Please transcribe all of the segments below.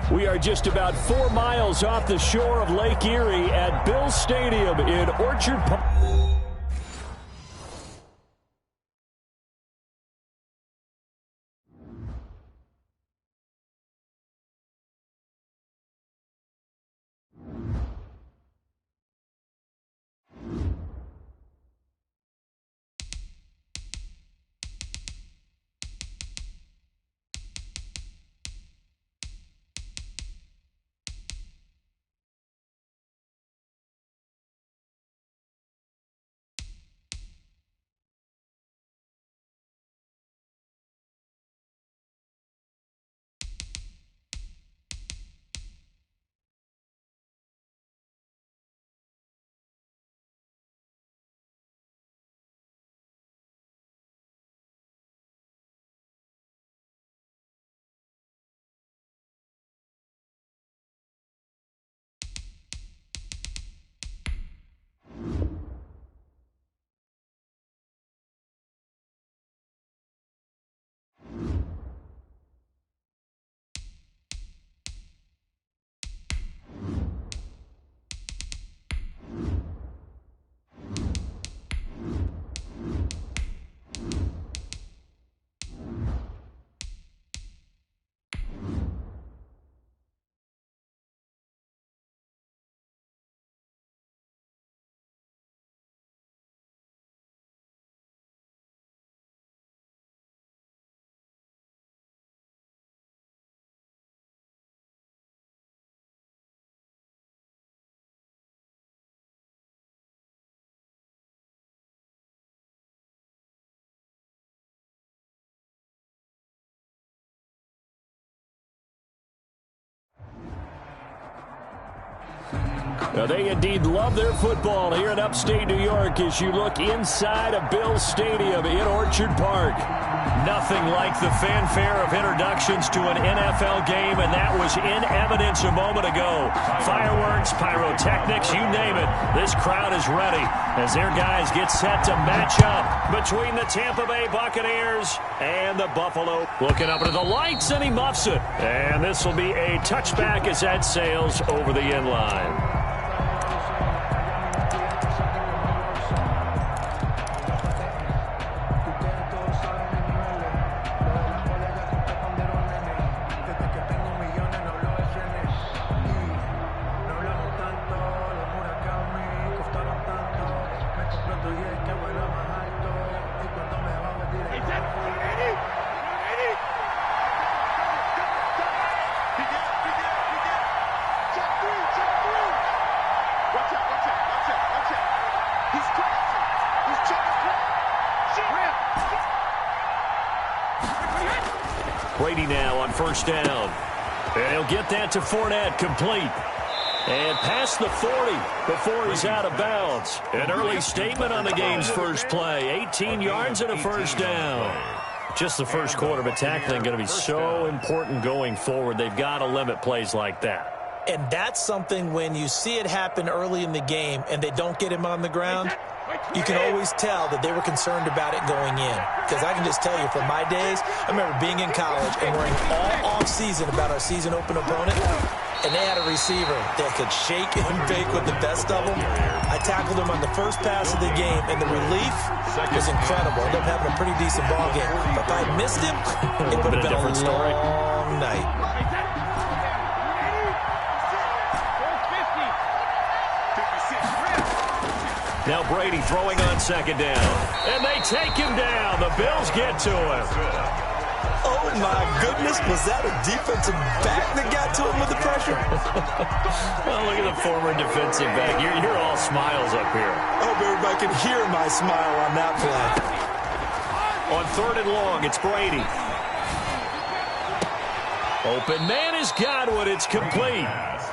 We are just about 4 miles off the shore of Lake Erie at Bill Stadium in Orchard Park. Now, they indeed love their football here in upstate New York as you look inside of Bill Stadium in Orchard Park. Nothing like the fanfare of introductions to an NFL game, and that was in evidence a moment ago. Fireworks, pyrotechnics, you name it. This crowd is ready as their guys get set to match up between the Tampa Bay Buccaneers and the Buffalo. Looking up into the lights, and he muffs it. And this will be a touchback as that sails over the end line. Brady now on first down. And he'll get that to Fournette, complete. And past the 40 before he's out of bounds. An early statement on the game's first play. 18 yards and a first down. Just the first quarter, but tackling going to be so important going forward. They've got to limit plays like that. And that's something when you see it happen early in the game and they don't get him on the ground, you can always tell that they were concerned about it going in. Because I can just tell you from my days, I remember being in college and worrying all off-season about our season open opponent, and they had a receiver that could shake and bake with the best of them. I tackled him on the first pass of the game, and the relief was incredible. Ended up having a pretty decent ball game. But if I had missed him, it would have been a long night. Now Brady throwing on second down. And they take him down. The Bills get to him. Oh, my goodness. Was that a defensive back that got to him with the pressure? Well, look at the former defensive back. You're all smiles up here. I hope everybody can hear my smile on that play. On third and long, it's Brady. Open man is Godwin. It's complete.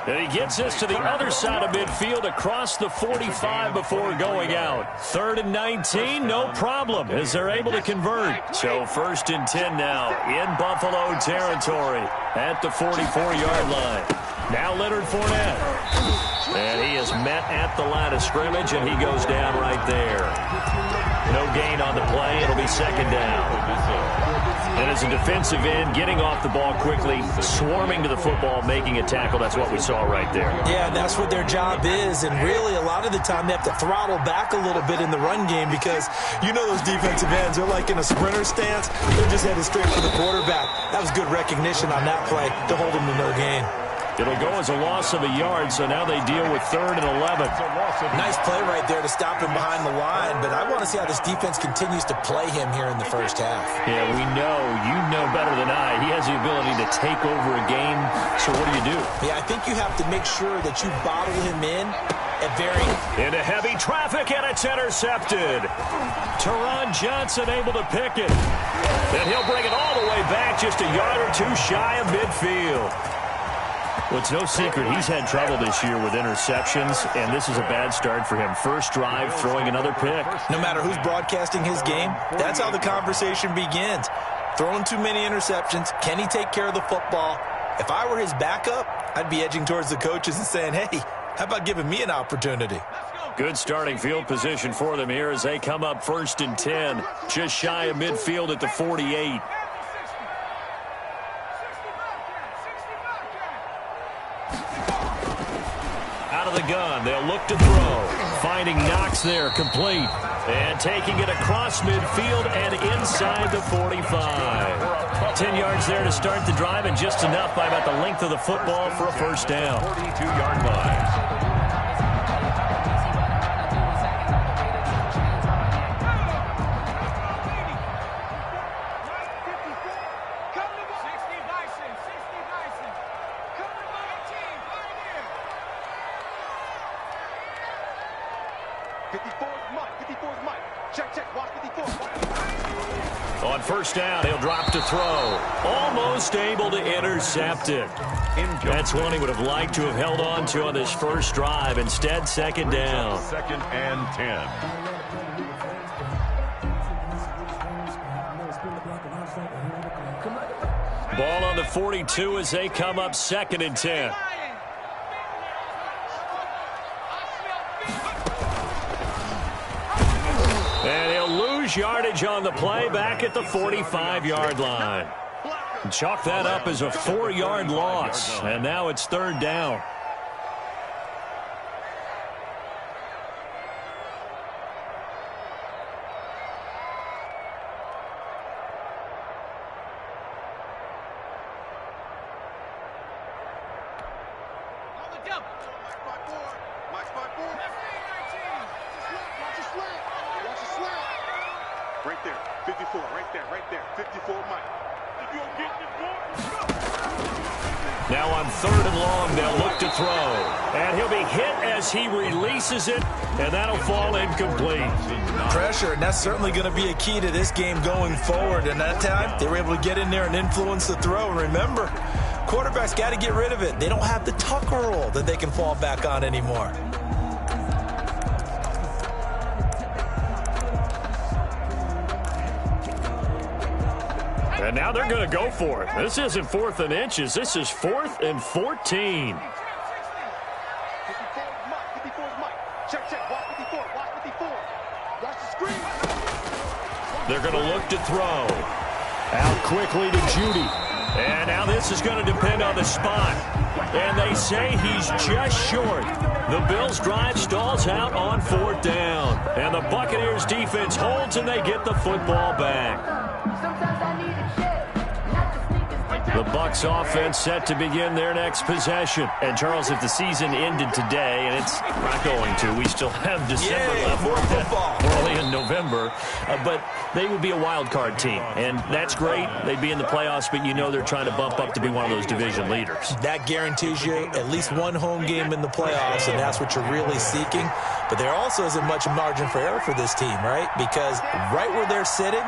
And he gets us to the other side of midfield across the 45 before going out. 3rd and 19, no problem, as they're able to convert. So 1st and 10 now in Buffalo territory at the 44-yard line. Now Leonard Fournette. And he is met met at the line of scrimmage, and he goes down right there. No gain on the play. It'll be second down. And as a defensive end, getting off the ball quickly, swarming to the football, making a tackle, that's what we saw right there. Yeah, and that's what their job is. And really, a lot of the time, they have to throttle back a little bit in the run game because you know those defensive ends, they're like in a sprinter stance. They're just headed straight for the quarterback. That was good recognition on that play to hold them to no gain. It'll go as a loss of a yard, so now they deal with 3rd and 11. Nice play right there to stop him behind the line, but I want to see how this defense continues to play him here in the first half. Yeah, we know. You know better than I. He has the ability to take over a game, so what do? Yeah, I think you have to make sure that you bottle him in at very... Into heavy traffic, and it's intercepted. Teron Johnson able to pick it. And he'll bring it all the way back, just a yard or two shy of midfield. Well, it's no secret he's had trouble this year with interceptions, and this is a bad start for him. First drive, throwing another pick. No matter who's broadcasting his game, that's how the conversation begins. Throwing too many interceptions, can he take care of the football? If I were his backup, I'd be edging towards the coaches and saying, hey, how about giving me an opportunity? Good starting field position for them here as they come up 1st and 10, just shy of midfield at the 48. Out of the gun, they'll look to throw. Finding Knox there, complete. And taking it across midfield and inside the 45. 10 yards there to start the drive, and just enough by about the length of the football for a first down. 42-yard line. On first down, he'll drop to throw. Almost able to intercept it. That's one he would have liked to have held on to on this first drive. Instead, second down. 2nd and 10. Ball on the 42 as they come up 2nd and 10. And he'll lose yardage on the play back at the 45-yard line. Chalk that up as a 4-yard loss. And now it's 3rd down. Right there, 54, right there, 54, Mike. If you don't get this ball, now on 3rd and long, they'll look to throw. And he'll be hit as he releases it, and that'll fall incomplete. Pressure, and that's certainly going to be a key to this game going forward. And that time, they were able to get in there and influence the throw. Remember, quarterbacks got to get rid of it. They don't have the tucker roll that they can fall back on anymore. And now they're going to go for it. This isn't 4th and inches. This is 4th and 14. They're going to look to throw. Out quickly to Judy. And now this is going to depend on the spot. And they say he's just short. The Bills' drive stalls out on 4th down. And the Buccaneers' defense holds, and they get the football back. The Bucs offense set to begin their next possession. And, Charles, if the season ended today, and it's not going to, we still have December left. More football. We're only in November. But they would be a wild card team. And that's great. They'd be in the playoffs, but you know they're trying to bump up to be one of those division leaders. That guarantees you at least one home game in the playoffs, and that's what you're really seeking. But there also isn't much margin for error for this team, right? Because right where they're sitting,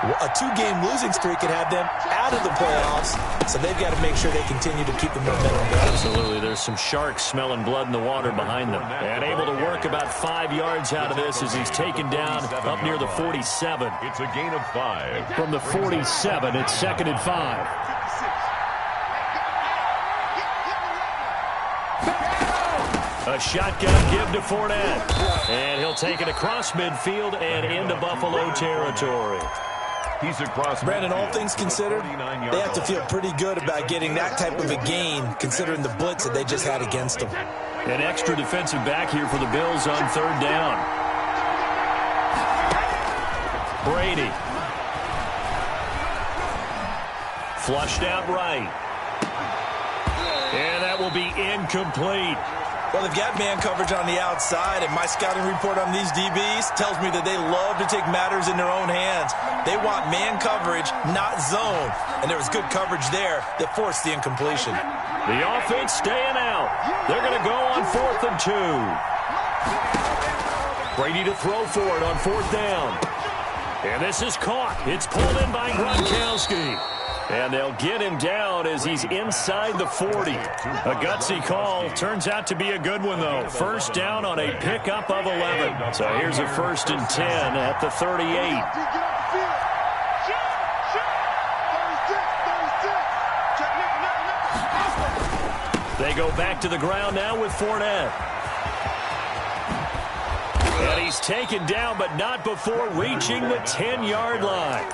a 2-game losing streak could have them out of the playoffs, so they've got to make sure they continue to keep the momentum going. Absolutely. There's some sharks smelling blood in the water behind them. And able to work about 5 yards out of this as he's taken down up near the 47. It's a gain of 5. From the 47, it's 2nd and 5. A shotgun give to Fournette. And he'll take it across midfield and into Buffalo territory. He's across. Brandon, all things considered, they have to feel pretty good about getting that type of a gain, considering the blitz that they just had against them. An extra defensive back here for the Bills on third down. Brady. Flushed out right. And that will be incomplete. Well, they've got man coverage on the outside, and my scouting report on these DBs tells me that they love to take matters in their own hands. They want man coverage, not zone. And there was good coverage there that forced the incompletion. The offense staying out. They're going to go on 4th and 2. Brady to throw for it on 4th down. And this is caught. It's pulled in by Gronkowski. And they'll get him down as he's inside the 40. A gutsy call. Turns out to be a good one, though. First down on a pickup of 11. So here's a 1st and 10 at the 38. They go back to the ground now with Fournette. And he's taken down, but not before reaching the 10-yard line.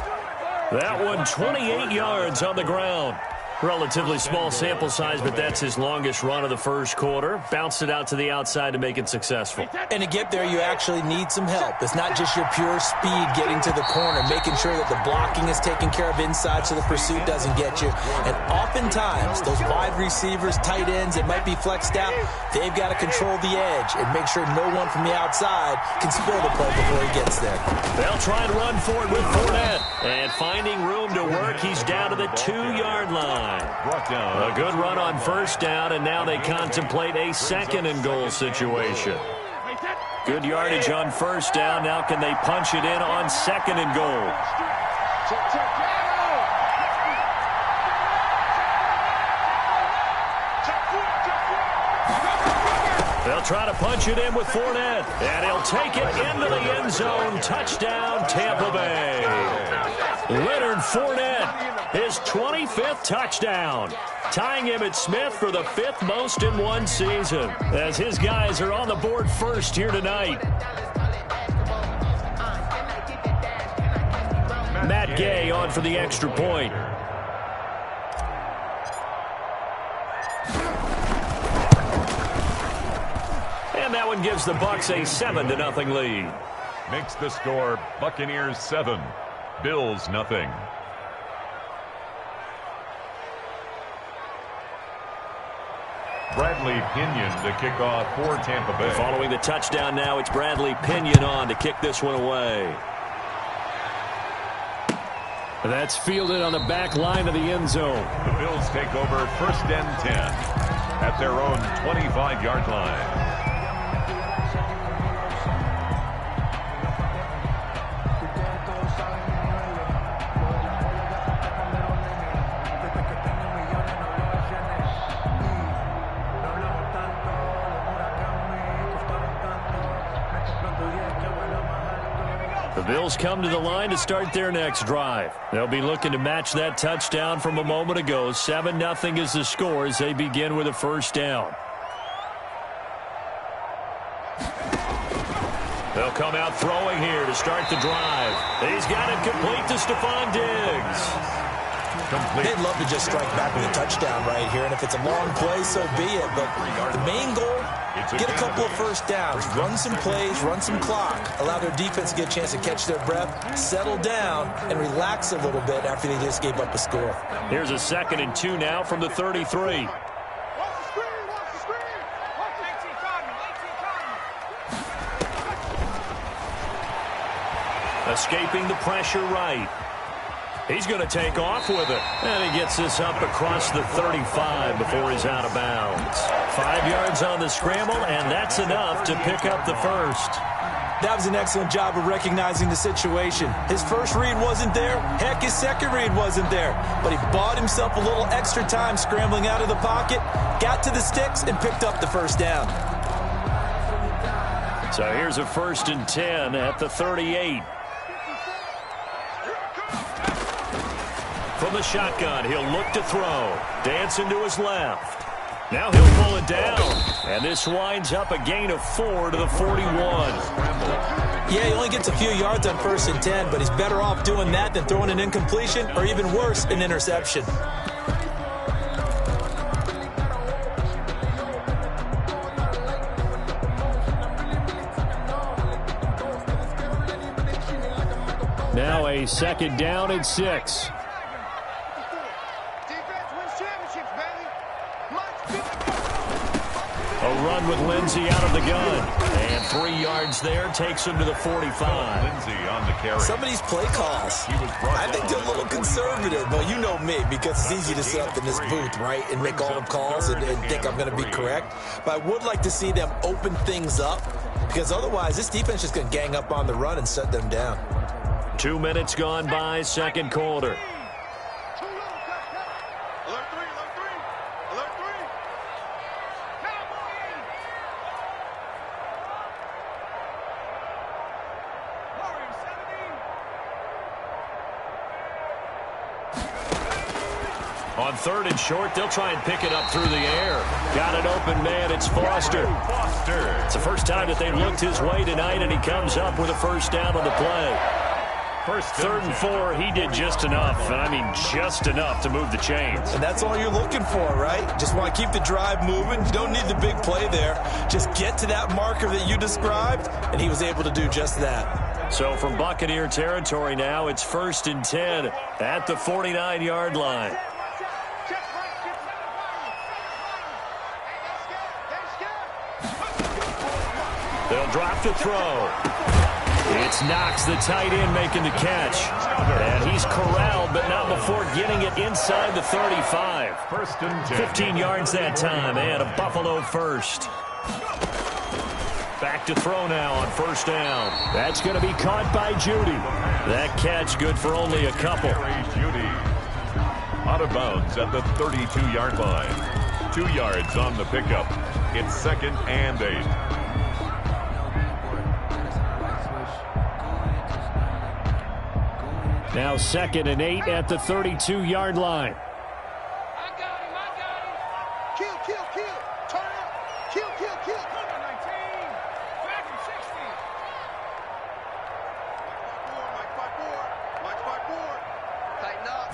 That one 28 yards on the ground. Relatively small sample size, but that's his longest run of the first quarter. Bounced it out to the outside to make it successful. And to get there, you actually need some help. It's not just your pure speed getting to the corner, making sure that the blocking is taken care of inside so the pursuit doesn't get you. And oftentimes, those wide receivers, tight ends that might be flexed out, they've got to control the edge and make sure no one from the outside can spill the play before he gets there. They'll try and run for it with Fournette. And finding room to work, he's down to the 2-yard line. A good run on first down, and now they contemplate a 2nd and goal situation. Good yardage on first down. Now can they punch it in on 2nd and goal? They'll try to punch it in with Fournette, and he'll take it into the end zone. Touchdown, Tampa Bay. Leonard Fournette, his 25th touchdown, tying Emmitt Smith for the 5th most in one season, as his guys are on the board first here tonight. Matt Gay on for the extra point. And that one gives the Bucs a 7-0 lead. Makes the score Buccaneers 7, Bills nothing. Bradley Pinion to kick off for Tampa Bay. Following the touchdown now, it's Bradley Pinion on to kick this one away. That's fielded on the back line of the end zone. The Bills take over 1st and 10 at their own 25-yard line. The Bills come to the line to start their next drive. They'll be looking to match that touchdown from a moment ago. 7-0 is the score as they begin with a first down. They'll come out throwing here to start the drive. He's got it complete to Stephon Diggs. They'd love to just strike back with a touchdown right here, and if it's a long play, so be it. But the main goal, get a couple of first downs, run some plays, run some clock, allow their defense to get a chance to catch their breath, settle down, and relax a little bit after they just gave up a score. Here's a 2nd and 2 now from the 33. Escaping the pressure right. He's going to take off with it. And he gets this up across the 35 before he's out of bounds. 5 yards on the scramble, and that's enough to pick up the first. That was an excellent job of recognizing the situation. His first read wasn't there. Heck, his second read wasn't there. But he bought himself a little extra time scrambling out of the pocket, got to the sticks, and picked up the first down. So here's a 1st and 10 at the 38. From the shotgun, he'll look to throw. Dancing to his left. Now he'll pull it down. And this winds up a gain of 4 to the 41. Yeah, he only gets a few yards on 1st and 10, but he's better off doing that than throwing an incompletion or even worse, an interception. Now a 2nd down and 6. A run with Lindsey out of the gun. And 3 yards there takes him to the 45. Lindsey on the carry. Some of these play calls, I think they're a little conservative. Well, you know me, because it's easy to sit up in this booth, right, and make all the calls and think I'm going to be correct. But I would like to see them open things up, because otherwise this defense is going to gang up on the run and shut them down. 2 minutes gone by, 2nd quarter. On 3rd and short, they'll try and pick it up through the air. Got an open man, it's Foster. It's the first time that they looked his way tonight, and he comes up with a 1st down on the play. 3rd and 4, he did just enough, and I mean just enough to move the chains. And that's all you're looking for, right? Just want to keep the drive moving. You don't need the big play there. Just get to that marker that you described, and he was able to do just that. So from Buccaneer territory now, it's 1st and 10 at the 49-yard line. They'll drop to throw. It's Knox, the tight end, making the catch. And he's corralled, but not before getting it inside the 35. 1st and 10. 15 yards that time, and a Buffalo 1st. Back to throw now on 1st down. That's going to be caught by Judy. That catch good for only a couple. Judy out of bounds at the 32-yard line. 2 yards on the pickup. It's 2nd and 8. Now 2nd and 8 at the 32-yard line. I got him. Kill, kill, kill. Turn up. Kill, kill, kill. Come on, 19. Back in 60. Mike 5-4. Tighten up.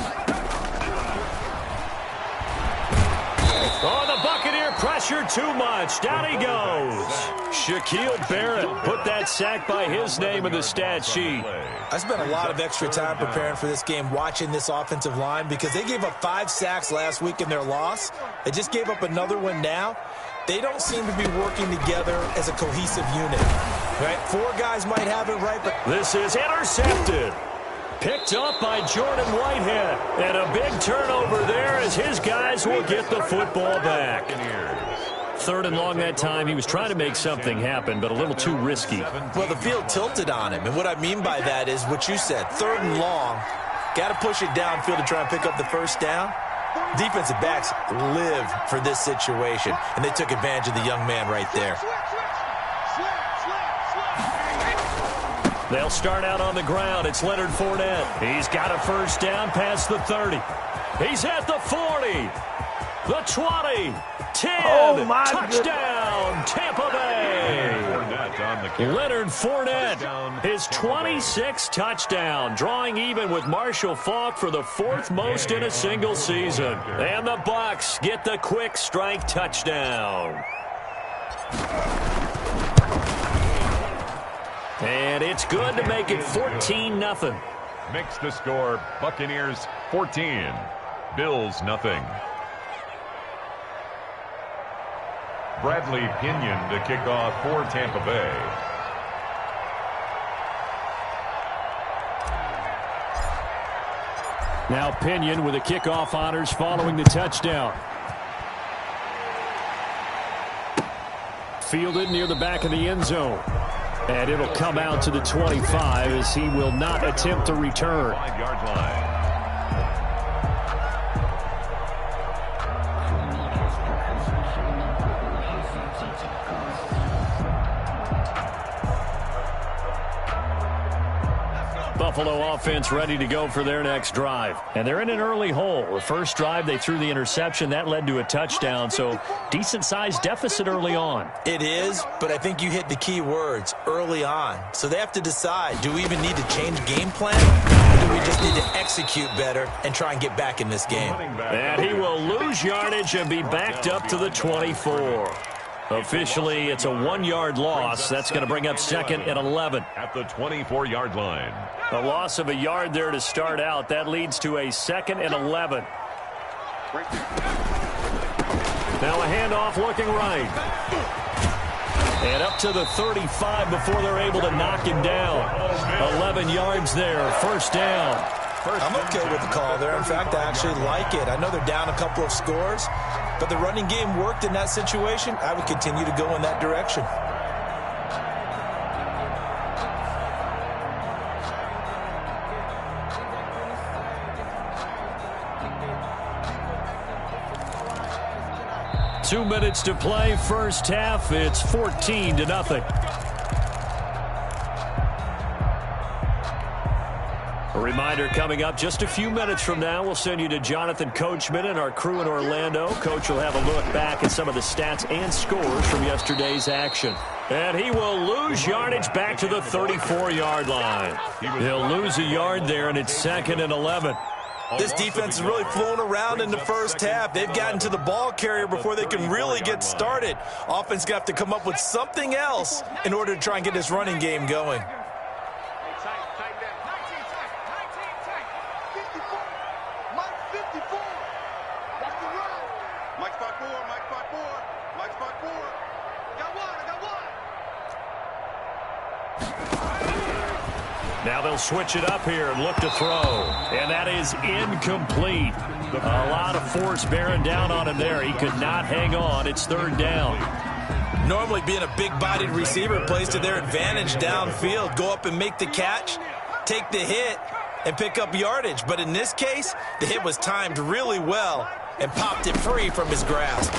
Oh, the Buccaneer pressure too much. Down he goes. Shaquille Barrett put that sack by his name in the stat sheet. I spent a lot of extra time preparing for this game, watching this offensive line, because they gave up 5 sacks last week in their loss. They just gave up another one now. They don't seem to be working together as a cohesive unit. Right? 4 guys might have it right, but this is intercepted. Picked up by Jordan Whitehead. And a big turnover there as his guys will get the football back. 3rd and long that time. He was trying to make something happen, but a little too risky. Well, the field tilted on him. And what I mean by that is what you said. 3rd and long. Got to push it downfield to try and pick up the 1st down. Defensive backs live for this situation. And they took advantage of the young man right there. They'll start out on the ground. It's Leonard Fournette. He's got a 1st down past the 30. He's at the 40. The 20. 10. Touchdown, Tampa Bay. Leonard Fournette, his 26th touchdown, drawing even with Marshall Faulk for the 4th most in a single season. And the Bucs get the quick strike touchdown. And it's good to make it 14-0. Makes the score Buccaneers 14, Bills nothing. Bradley Pinion to kick off for Tampa Bay. Now Pinion with the kickoff honors following the touchdown. Fielded near the back of the end zone. And it'll come out to the 25 as he will not attempt to return. 5-yard line. The Buffalo offense ready to go for their next drive. And they're in an early hole. The first drive, they threw the interception. That led to a touchdown, so decent-sized deficit early on. It is, but I think you hit the key words, early on. So they have to decide, do we even need to change game plan, or do we just need to execute better and try and get back in this game? And he will lose yardage and be backed up to the 24. Officially, it's a 1-yard loss. That's going to bring up 2nd and 11. At the 24-yard line. A loss of a yard there to start out. That leads to a 2nd and 11. Now a handoff looking right. And up to the 35 before they're able to knock him down. 11 yards there, first down. I'm okay with the call there. In fact, I actually like it. I know they're down a couple of scores, but the running game worked in that situation. I would continue to go in that direction. Two minutes to play, first half. It's 14-0. A reminder coming up just a few minutes from now. We'll send you to Jonathan Coachman and our crew in Orlando. Coach will have a look back at some of the stats and scores from yesterday's action. And he will lose yardage back to the 34-yard line. He'll lose a yard there, and it's 2nd and 11. This defense is really flown around in the first half. They've gotten to the ball carrier before they can really get started. Offense got to come up with something else in order to try and get this running game going. Now they'll switch it up here and look to throw. And that is incomplete. A lot of force bearing down on him there. He could not hang on. It's 3rd down. Normally being a big-bodied receiver plays to their advantage downfield. Go up and make the catch, take the hit, and pick up yardage. But in this case, the hit was timed really well and popped it free from his grasp.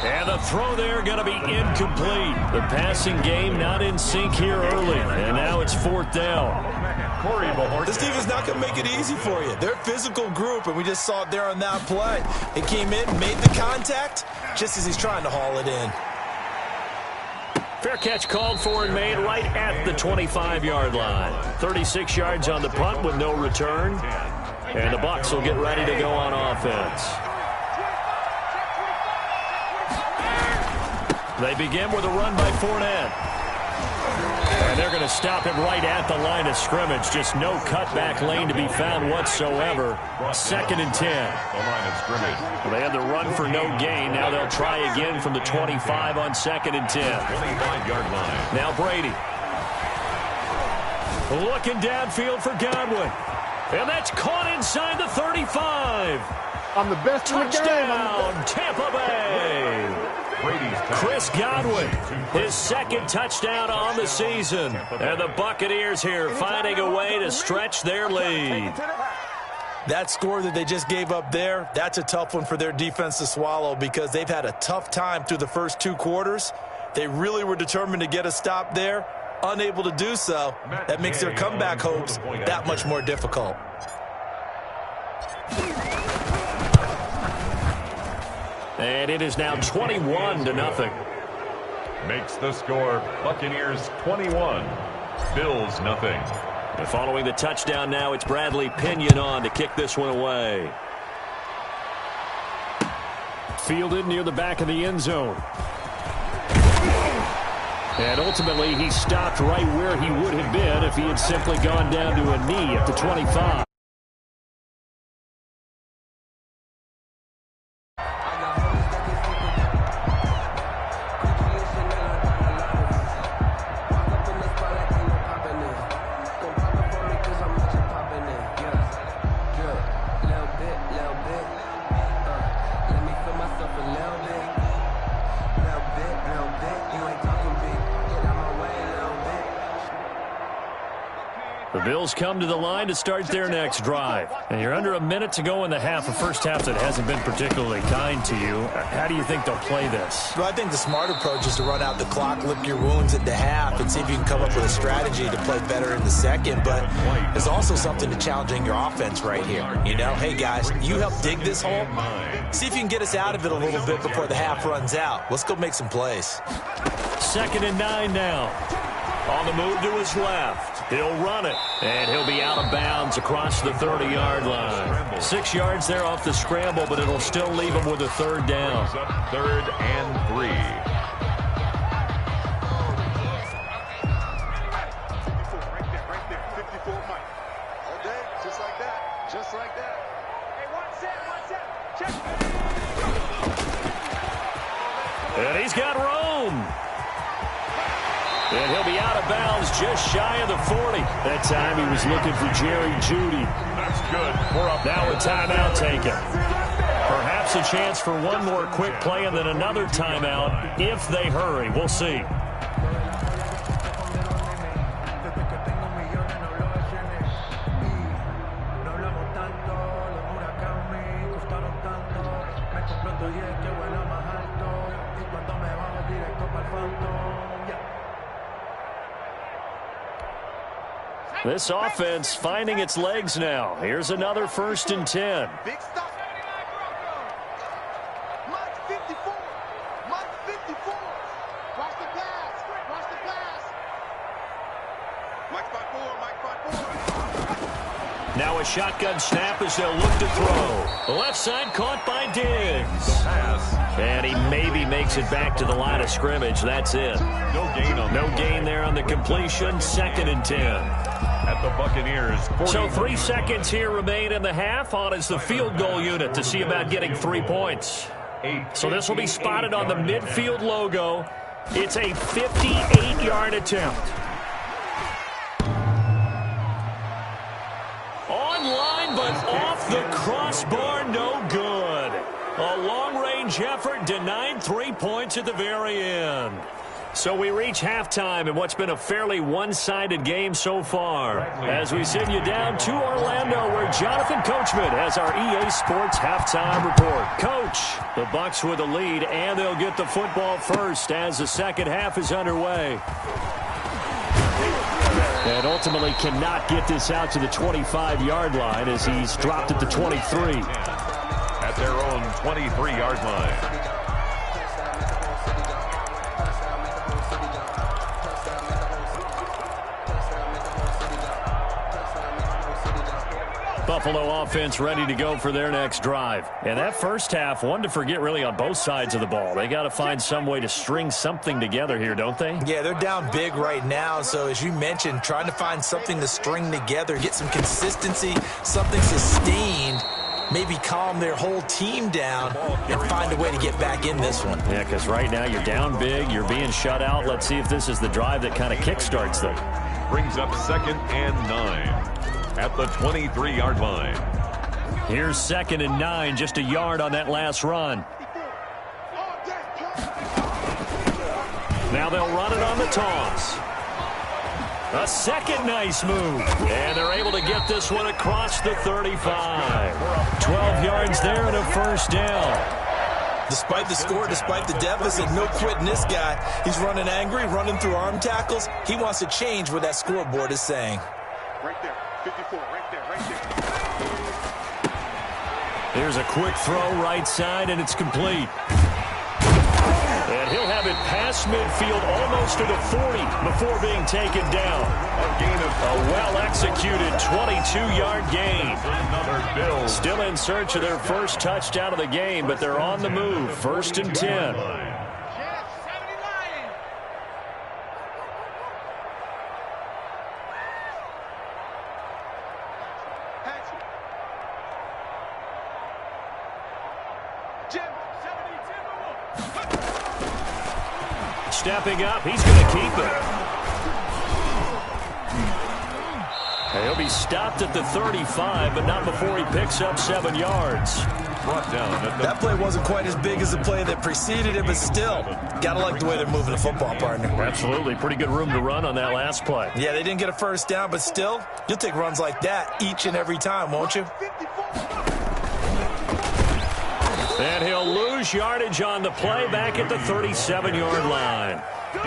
And the throw there going to be incomplete. The passing game not in sync here early. And now it's 4th down. This defense is not going to make it easy for you. They're a physical group, and we just saw it there on that play. It came in, made the contact, just as he's trying to haul it in. Fair catch called for and made right at the 25-yard line. 36 yards on the punt with no return. And the Bucs will get ready to go on offense. They begin with a run by Fournette. And they're going to stop him right at the line of scrimmage. Just no cutback lane to be found whatsoever. 2nd and 10. The line of scrimmage. Well, they had the run for no gain. Now they'll try again from the 25 on 2nd and 10. 25-yard line. Now Brady. Looking downfield for Godwin. And that's caught inside the 35. I'm the best in the game. Touchdown, Tampa Bay. Chris Godwin, his 2nd touchdown on the season. And the Buccaneers here finding a way to stretch their lead. That score that they just gave up there, that's a tough one for their defense to swallow because they've had a tough time through the first 2 quarters. They really were determined to get a stop there. Unable to do so, that makes their comeback hopes that much more difficult. And it is now 21-0. Makes the score Buccaneers 21, Bills nothing. And following the touchdown now, it's Bradley Pinion on to kick this one away. Fielded near the back of the end zone. And ultimately, he stopped right where he would have been if he had simply gone down to a knee at the 25. The Bills come to the line to start their next drive. And you're under a minute to go in the half, a first half that hasn't been particularly kind to you. How do you think they'll play this? Well, I think the smart approach is to run out the clock, lick your wounds at the half, and see if you can come up with a strategy to play better in the second. But there's also something to challenging your offense right here. You know, hey, guys, you help dig this hole. See if you can get us out of it a little bit before the half runs out. Let's go make some plays. 2nd and 9 now. On the move to his left. He'll run it, and he'll be out of bounds across the 30-yard line. 6 yards there off the scramble, but it'll still leave him with a 3rd down. 3rd and 3. 54, Mike. All day, just like that. Just like that. Hey, one set. Check. And he's got room. And he'll be out of bounds just shy of the 40. That time he was looking for Jerry Jeudy. That's good. Now a timeout taken. Perhaps a chance for one more quick play and then another timeout if they hurry. We'll see. This offense finding its legs now. Here's another 1st and 10. Big stop. Mike 54. Mike 54. Watch the pass. Watch the pass. Mike 54. Mike 54. Now a shotgun snap as they'll look to throw. Left side caught by Diggs. The pass. And he maybe makes it back to the line of scrimmage. That's it. No gain there on the completion. 2nd and 10. At the Buccaneers. So 3 seconds here remain in the half. On is the field goal unit to see about getting 3 points. So this will be spotted on the midfield logo. It's a 58-yard attempt. Online, but off the crossbar, no good. A long-range effort denied 3 points at the very end. So we reach halftime in what's been a fairly one-sided game so far. As we send you down to Orlando, where Jonathan Coachman has our EA Sports halftime report. Coach, the Bucs with the lead, and they'll get the football first as the second half is underway. And ultimately cannot get this out to the 25-yard line as he's dropped at the 23. At their own 23-yard line. Buffalo offense ready to go for their next drive. And that first half, one to forget really on both sides of the ball. They got to find some way to string something together here, don't they? Yeah, they're down big right now. So as you mentioned, trying to find something to string together, get some consistency, something sustained, maybe calm their whole team down and find a way to get back in this one. Yeah, because right now you're down big, you're being shut out. Let's see if this is the drive that kind of kickstarts them. Brings up 2nd and 9. At the 23-yard line. Here's 2nd and 9, just a yard on that last run. Now they'll run it on the toss. A second nice move. And they're able to get this one across the 35. 12 yards there and a 1st down. Despite the score, despite the deficit, no quitting this guy. He's running angry, running through arm tackles. He wants to change what that scoreboard is saying. Right there. 54, right there, right there. Here's a quick throw right side, and it's complete. And he'll have it past midfield almost to the 40 before being taken down. A well-executed 22-yard gain. Still in search of their first touchdown of the game, but they're on the move. 1st and 10. Stepping up, he's going to keep it. He'll be stopped at the 35, but not before he picks up 7 yards. Brought down at the That play wasn't quite as big as the play that preceded it, but still, got to like the way they're moving the football, partner. Absolutely. Pretty good room to run on that last play. Yeah, they didn't get a first down, but still, you'll take runs like that each and every time, won't you? And he'll lose yardage on the play back at the 37-yard line.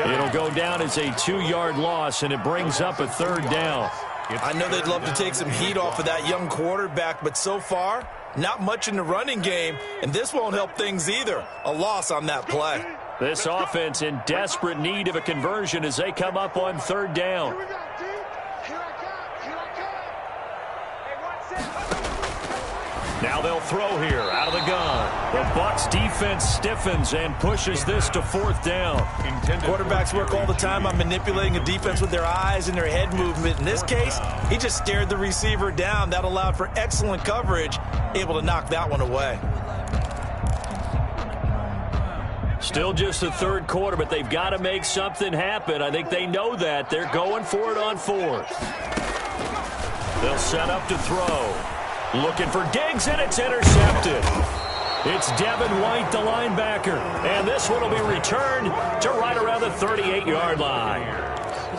It'll go down as a 2-yard loss, and it brings up a third down. I know they'd love to take some heat off of that young quarterback, but so far, not much in the running game, and this won't help things either. A loss on that play. This offense in desperate need of a conversion as they come up on third down. Now they'll throw here out of the gun. The Bucs defense stiffens and pushes this to fourth down. Quarterbacks work all the time on manipulating a defense with their eyes and their head movement. In this case, he just stared the receiver down. That allowed for excellent coverage, able to knock that one away. Still just the third quarter, but they've got to make something happen. I think they know that. They're going for it on fourth. They'll set up to throw. Looking for Diggs, and it's intercepted. It's Devin White, the linebacker. And this one will be returned to right around the 38-yard line.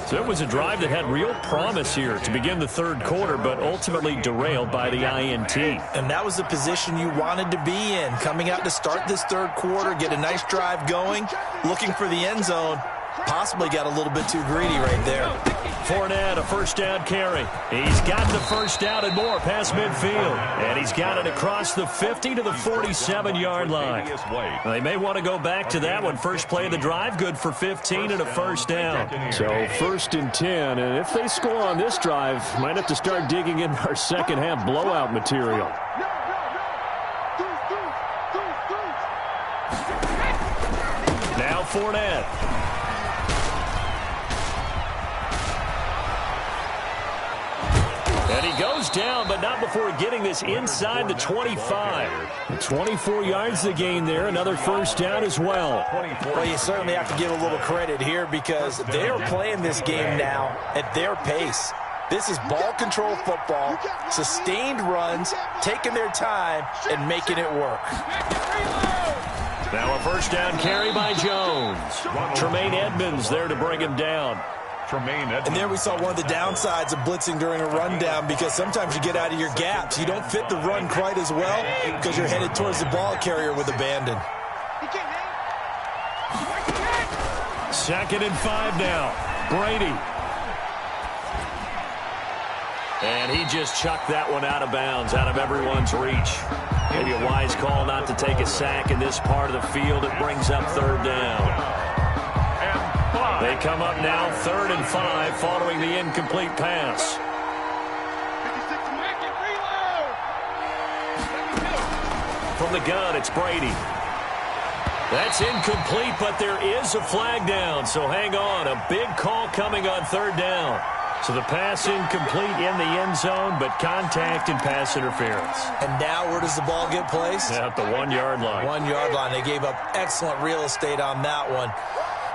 So it was a drive that had real promise here to begin the third quarter, but ultimately derailed by the INT. And that was the position you wanted to be in. Coming out to start this third quarter, get a nice drive going, looking for the end zone. Possibly got a little bit too greedy right there. Fournette, a first down carry. He's got the first down and more past midfield. And he's got it across the 50 to the 47-yard line. They may want to go back to that one. First play of the drive, good for 15 and a first down. So first and 10, and if they score on this drive, might have to start digging in our second half blowout material. Now Fournette. And he goes down, but not before getting this inside the 25. 24 yards to gain there. Another first down as well. Well, you certainly have to give a little credit here because they are playing this game now at their pace. This is ball control football, sustained runs, taking their time, and making it work. Now a first down carry by Jones. Tremaine Edmonds there to bring him down. And there we saw one of the downsides of blitzing during a rundown because sometimes you get out of your gaps. You don't fit the run quite as well because you're headed towards the ball carrier with abandon. Second and 5 now. Brady. And he just chucked that one out of bounds, out of everyone's reach. Maybe a wise call not to take a sack in this part of the field. It brings up third down. They come up now, 3rd and 5, following the incomplete pass. From the gun, it's Brady. That's incomplete, but there is a flag down, so hang on. A big call coming on 3rd down. So the pass incomplete in the end zone, but contact and pass interference. And now where does the ball get placed? At the 1-yard line. 1-yard line. They gave up excellent real estate on that one.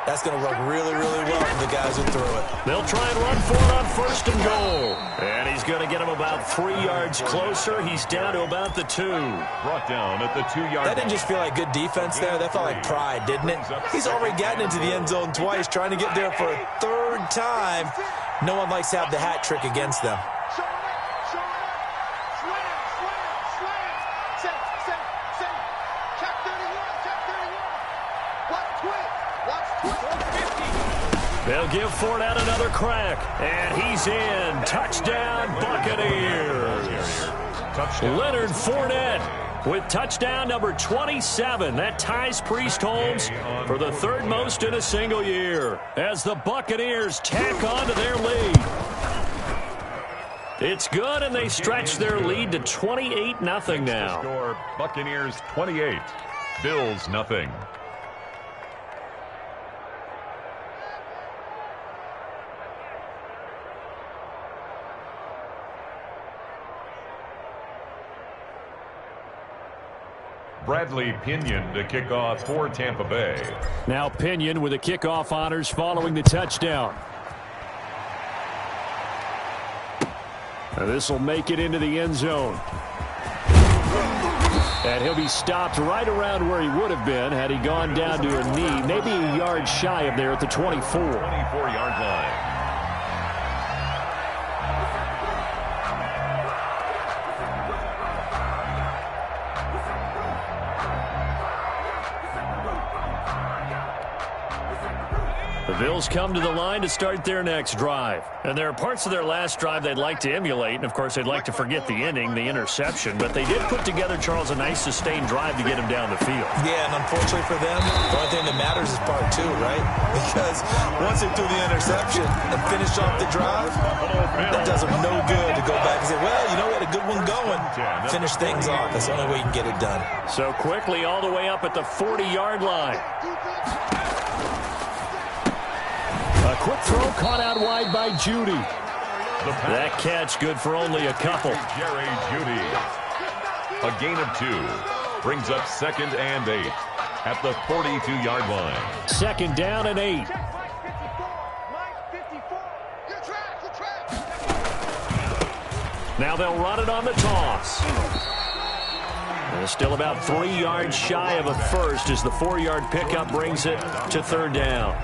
That's going to work really, really well for the guys who threw it. They'll try and run for it on 1st and goal. And he's going to get him about 3 yards closer. He's down to about the 2. Brought down at the 2-yard line. That didn't just feel like good defense there. That felt like pride, didn't it? He's already gotten into the end zone twice, trying to get there for a 3rd time. No one likes to have the hat trick against them. They'll give Fournette another crack, and he's in. Touchdown, Buccaneers. Leonard Fournette with touchdown number 27. That ties Priest Holmes for the 3rd most in a single year as the Buccaneers tack on to their lead. It's good, and they stretch their lead to 28-0 now. Score Buccaneers 28, Bills nothing. Bradley Pinion to kick off for Tampa Bay. Now Pinion with the kickoff honors following the touchdown. This will make it into the end zone. And he'll be stopped right around where he would have been had he gone down to a knee, maybe a yard shy of there at the 24. 24-yard line. The Bills come to the line to start their next drive. And there are parts of their last drive they'd like to emulate. And, of course, they'd like to forget the inning, the interception. But they did put together, Charles, a nice sustained drive to get him down the field. Yeah, and unfortunately for them, the only thing that matters is part two, right? Because once they threw the interception and finished off the drive, that does them no good to go back and say, well, you know, we had a good one going. Finish things off. That's the only way you can get it done. So quickly all the way up at the 40-yard line. A quick throw caught out wide by Judy. That catch good for only a couple. Jerry Judy. A gain of 2. Brings up 2nd and 8 at the 42-yard line. 2nd down and 8. Now they'll run it on the toss. They're still about 3 yards shy of a first as the 4-yard pickup brings it to 3rd down.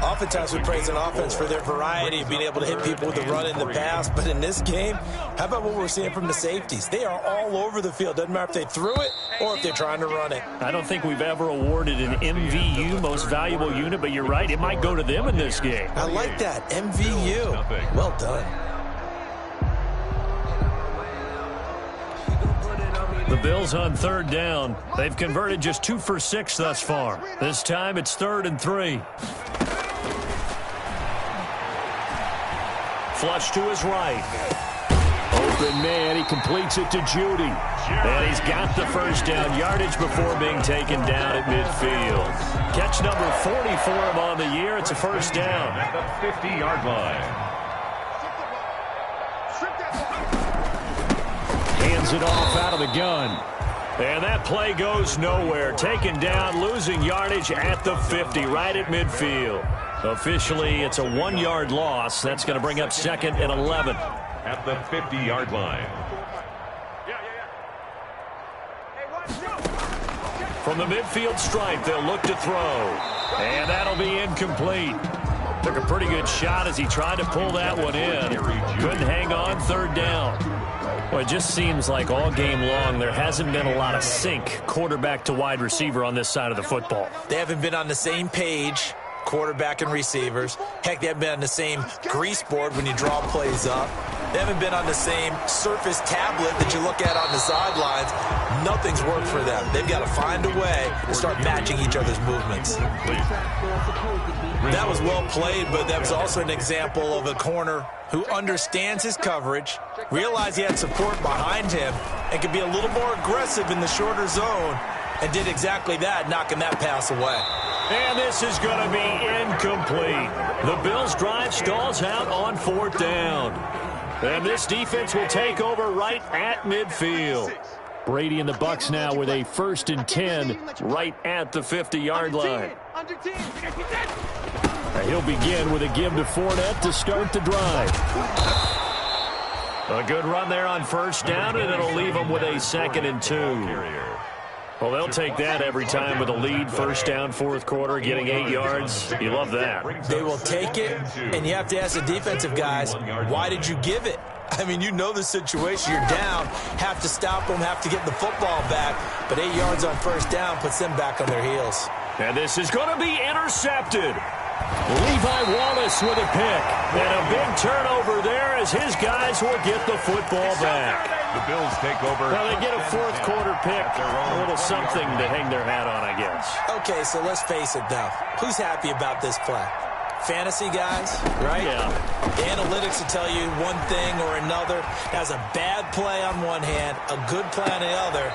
Oftentimes we praise an offense for their variety of being able to hit people with the run in the pass. But in this game, how about what we're seeing from the safeties? They are all over the field. Doesn't matter if they threw it or if they're trying to run it. I don't think we've ever awarded an MVU, most valuable unit, but you're right. It might go to them in this game. I like that. MVU. Well done. The Bills on 3rd down. They've converted just 2 for 6 thus far. This time it's 3rd and 3. Flush to his right. Open man. He completes it to Judy. And he's got the first down yardage before being taken down at midfield. Catch number 40 for him on the year. It's a first down. At the 50-yard line. Hands it off out of the gun. And that play goes nowhere. Taken down, losing yardage at the 50, right at midfield. Officially, it's a 1-yard loss. That's going to bring up 2nd and 11. At the 50-yard line. From the midfield stripe, they'll look to throw. And that'll be incomplete. Took a pretty good shot as he tried to pull that one in. Couldn't hang on, 3rd down. Well, it just seems like all game long there hasn't been a lot of sync quarterback to wide receiver on this side of the football. They haven't been on the same page, quarterback and receivers. Heck, they haven't been on the same grease board when you draw plays up. They haven't been on the same Surface tablet that you look at on the sidelines. Nothing's worked for them. They've got to find a way to start matching each other's movements. That was well played, but that was also an example of a corner who understands his coverage, realized he had support behind him, and could be a little more aggressive in the shorter zone, and did exactly that, knocking that pass away. And this is going to be incomplete. The Bills' drive stalls out on 4th down. And this defense will take over right at midfield. Brady and the Bucs now with a 1st and 10 right at the 50-yard line. He'll begin with a give to Fournette to start the drive. A good run there on 1st down, and it'll leave them with a 2nd and 2. Well, they'll take that every time with a lead. 1st down, 4th quarter, getting 8 yards. You love that. They will take it, and you have to ask the defensive guys, why did you give it? I mean, you know the situation. You're down, have to stop them, have to get the football back. But 8 yards on 1st down puts them back on their heels. And this is going to be intercepted. Levi Wallace with a pick. And a big turnover there as his guys will get the football back. The Bills take over. Well, they get a 4th quarter pick. A little something to hang their hat on, I guess. Okay, so let's face it, though. Who's happy about this play? Fantasy guys, right? Yeah. The analytics will tell you one thing or another. Has a bad play on one hand, a good play on the other,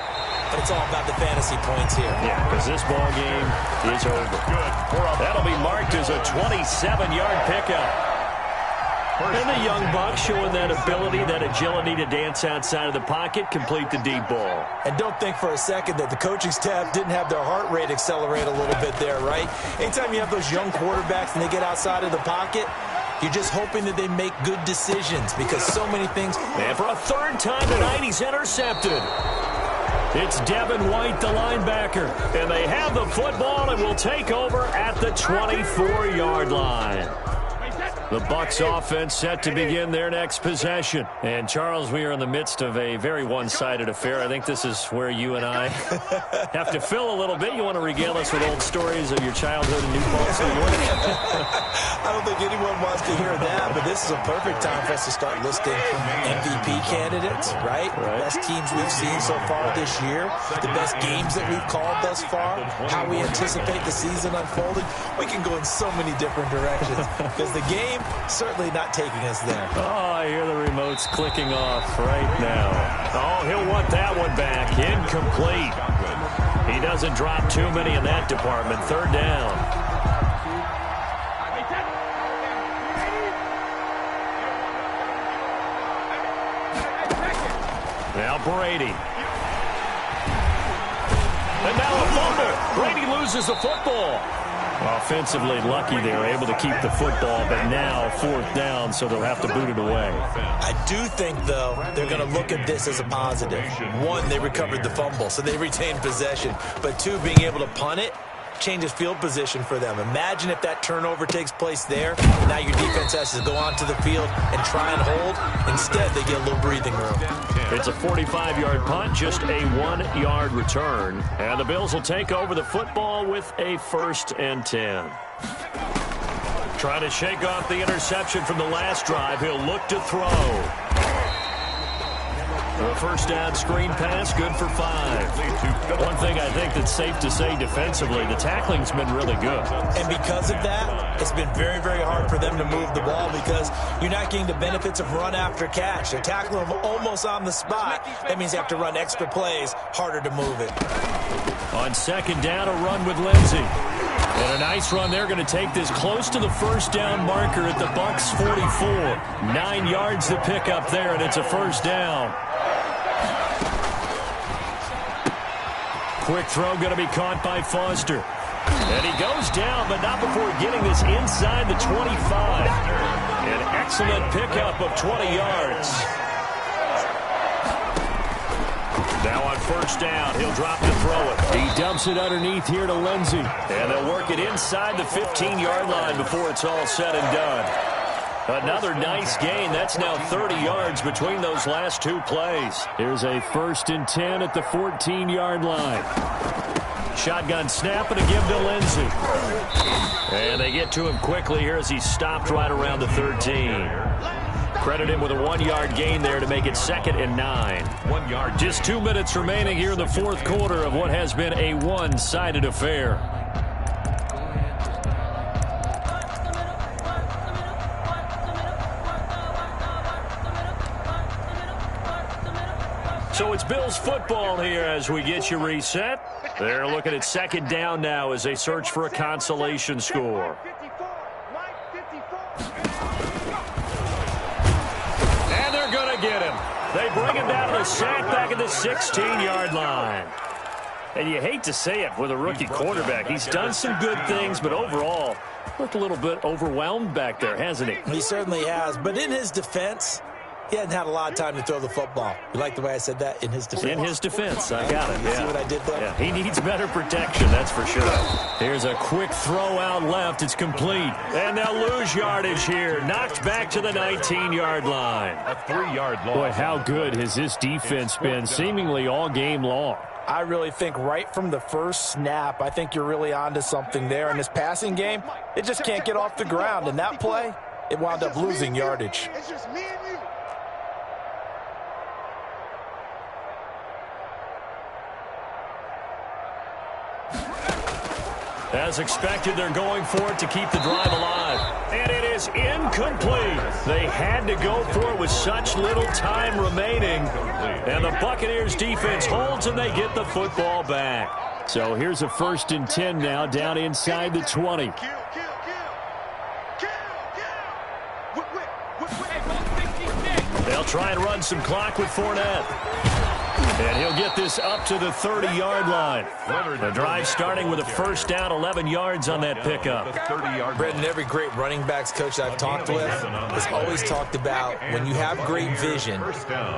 but it's all about the fantasy points here. Yeah, because this ball game is over. That'll be marked as a 27-yard pickup. And the young buck showing that ability, that agility to dance outside of the pocket, complete the deep ball. And don't think for a second that the coaching staff didn't have their heart rate accelerate a little bit there, right? Anytime you have those young quarterbacks and they get outside of the pocket, you're just hoping that they make good decisions because so many things. And for a 3rd time tonight, he's intercepted. It's Devin White, the linebacker. And they have the football and will take over at the 24-yard line. The Bucs offense set to begin their next possession. And, Charles, we are in the midst of a very one-sided affair. I think this is where you and I have to fill a little bit. You want to regale us with old stories of your childhood in New Paltz, New York? I don't think anyone wants to hear that, but this is a perfect time for us to start listing MVP candidates, right? The best teams we've seen so far this year, the best games that we've called thus far, how we anticipate the season unfolding. We can go in so many different directions because the game certainly not taking us there. Oh, I hear the remotes clicking off right now. Oh, he'll want that one back. Incomplete. He doesn't drop too many in that department. Third down. Now Brady. And now a fumble. Brady loses the football. Offensively lucky they were able to keep the football, but now fourth down, so they'll have to boot it away. I do think, though, they're going to look at this as a positive. One, they recovered the fumble, so they retained possession. But two, being able to punt it changes field position for them. Imagine if that turnover takes place there. Now your defense has to go onto the field and try and hold. Instead, they get a little breathing room. It's a 45-yard punt, just a 1-yard return. And the Bills will take over the football with a 1st and 10. Trying to shake off the interception from the last drive. He'll look to throw. A first down screen pass, good for 5. One thing I think that's safe to say defensively, the tackling's been really good. And because of that, it's been very, very hard for them to move the ball because you're not getting the benefits of run after catch. They tackle them almost on the spot. That means you have to run extra plays, harder to move it. On second down, a run with Lindsey. And a nice run. They're going to take this close to the first down marker at the Bucs 44. 9 yards to pick up there, and it's a first down. Quick throw going to be caught by Foster. And he goes down, but not before getting this inside the 25. An excellent pickup of 20 yards. Now on first down, he'll drop to throw it. He dumps it underneath here to Lindsey. And they'll work it inside the 15-yard line before it's all said and done. Another nice gain. That's now 30 yards between those last two plays. Here's a 1st and 10 at the 14-yard line. Shotgun snap and a give to Lindsey. And they get to him quickly here as he stopped right around the 13. Credit him with a 1-yard gain there to make it 2nd and 9. 1 yard. Just 2 minutes remaining here in the fourth quarter of what has been a one-sided affair. So it's Bills football here as we get you reset. They're looking at second down now as they search for a consolation score. And they're going to get him. They bring him down to the sack back at the 16-yard line. And you hate to say it with a rookie quarterback. He's done some good things, but overall, looked a little bit overwhelmed back there, hasn't he? He certainly has. But in his defense, he hasn't had a lot of time to throw the football. You like the way I said that? In his defense. In his defense. I got it. You see what I did there? Yeah, he needs better protection, that's for sure. Here's a quick throw out left. It's complete. And they'll lose yardage here. Knocked back to the 19-yard line. A 3-yard loss. Boy, how good has this defense been seemingly all game long? I really think right from the first snap, I think you're really onto something there. In this passing game, it just can't get off the ground. And that play, it wound up losing yardage. It's just me and you. As expected, they're going for it to keep the drive alive. And it is incomplete. They had to go for it with such little time remaining. And the Buccaneers defense holds and they get the football back. So here's a 1st and 10 now down inside the 20. They'll try and run some clock with Fournette. And he'll get this up to the 30-yard line. The drive starting with a first down, 11 yards on that pickup. Brendan, every great running backs coach I've talked with has always talked about when you have great vision,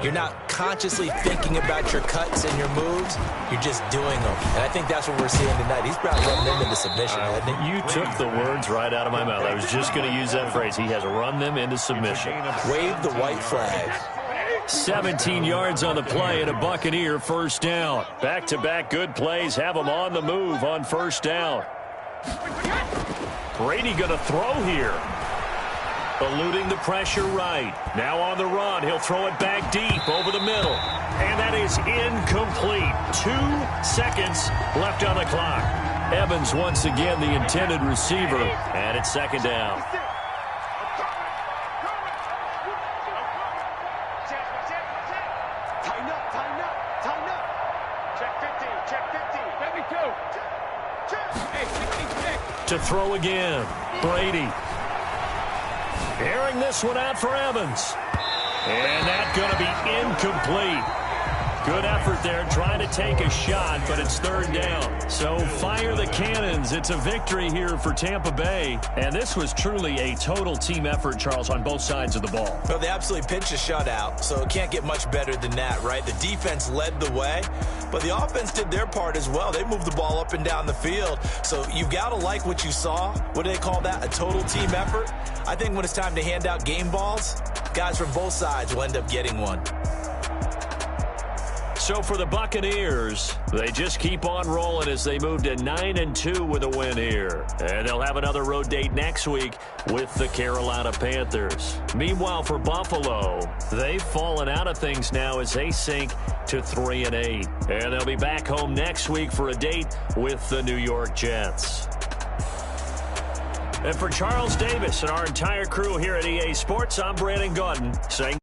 you're not consciously thinking about your cuts and your moves, you're just doing them. And I think that's what we're seeing tonight. He's probably running them into submission, hasn't he? You took the words right out of my mouth. I was just going to use that phrase. He has run them into submission. Wave the white flag. 17 yards on the play and a Buccaneer first down. Back-to-back good plays have them on the move on first down. Brady going to throw here. Eluding the pressure right. Now on the run. He'll throw it back deep over the middle. And that is incomplete. 2 seconds left on the clock. Evans once again the intended receiver. And it's second down. To throw again. Brady. Airing this one out for Evans. And that's going to be incomplete. Good effort there trying to take a shot, but it's third down. So fire the cannons. It's a victory here for Tampa Bay. And this was truly a total team effort, Charles, on both sides of the ball. Well, they absolutely pitched a shutout, so it can't get much better than that, right? The defense led the way, but the offense did their part as well. They moved the ball up and down the field. So you've got to like what you saw. What do they call that? A total team effort? I think when it's time to hand out game balls, guys from both sides will end up getting one. So for the Buccaneers, they just keep on rolling as they move to 9-2 with a win here. And they'll have another road date next week with the Carolina Panthers. Meanwhile, for Buffalo, they've fallen out of things now as they sink to 3-8. And they'll be back home next week for a date with the New York Jets. And for Charles Davis and our entire crew here at EA Sports, I'm Brandon Gaudin saying